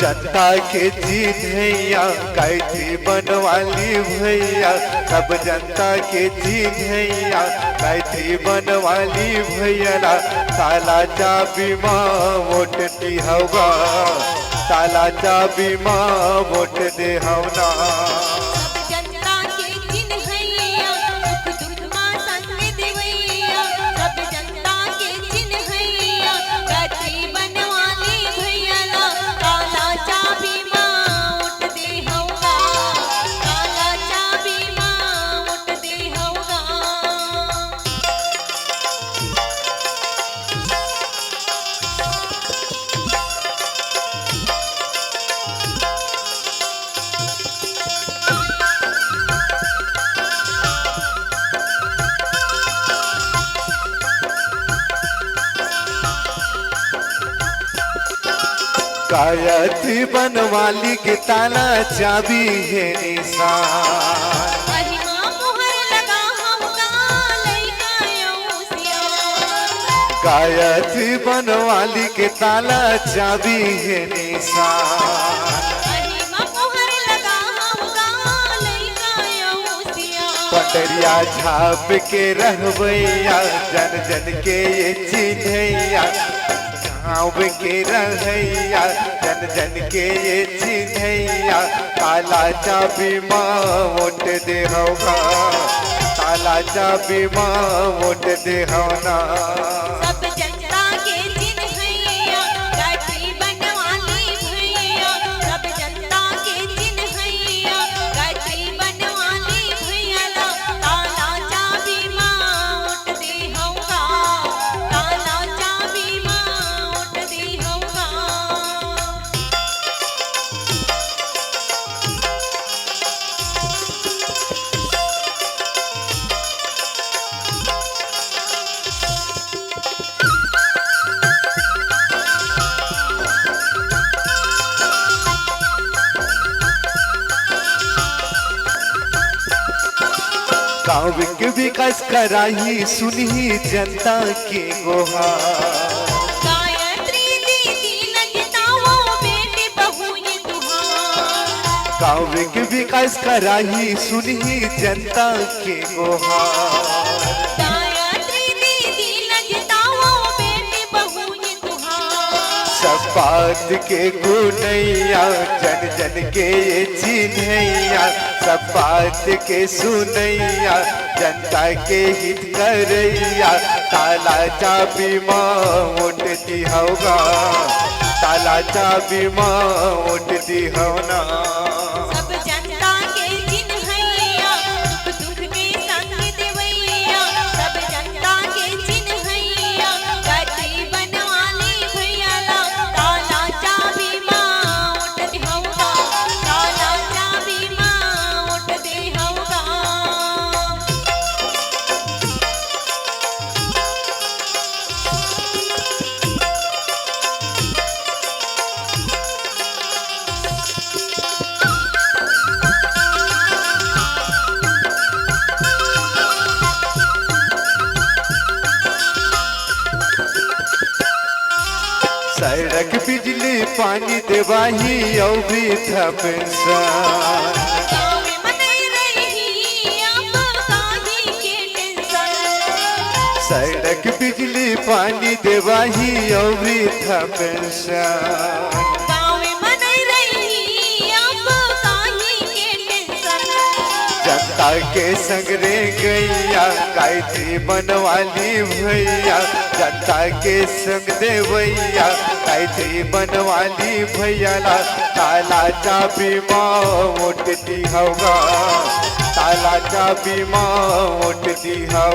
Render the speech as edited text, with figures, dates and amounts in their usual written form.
जनता के जीत हैया गायत्री बनवाली भैया, सब जनता के जीत हैया गायत्री बनवाली भैया। ताला चाबी माँ वोट दी हवा, ताला चाबी माँ वोट दे हवना। गायत्री बनवाली के ताला चाबी है निशान, गायत्री बनवाली के ताला चाबी है निशान। पटरिया झाप के रहबैया जन जन के ये चिन्हैया, गाँव के रहैया जन जन के ये चिन्हैया। ताला चाबी माँ वोट दे होगा, ताला चाबी माँ वोट दे होना। गाँव के विकास कराही सुनही जनता की गुहार, गायत्री दीदी लगता हो बेटी बहू ये तुहार। गाँव के विकास कराही सुनही जनता की गुहार, गायत्री दीदी लगता हो बेटी बहू ये तुहार। सब बात के गुनैया जन जन के ये चिन्हैया, सब बात के सुनैया जनता के हित करैया। ताला चाबी माँ वोट दी होगा, ताला चाबी माँ वोट दी होना। सब जनता के चिन्हैया दुख दुख के संग देवैया, सब जनता के चिन्हैया गायत्री बनवाली भैया। ताला चाबी माँ वोट दे होगा, ताला चाबी माँ वोट दे होगा। सड़क बिजली पानी देवाही और वृद्धा पेंशन, गाँव में नहीं रही अब शादी के टेंशन। सड़क बिजली पानी देवाही और वृद्धा पेंशन। गाँव में नहीं रही अब शादी के टेंशन। जनता के संग रे गैया गायत्री बनवाली भैया, जनता के संग देवैया गायत्री बनवाली भैया। ताला चाबी माँ वोट दी होगा, ताला चाबी माँ वोट दी हो।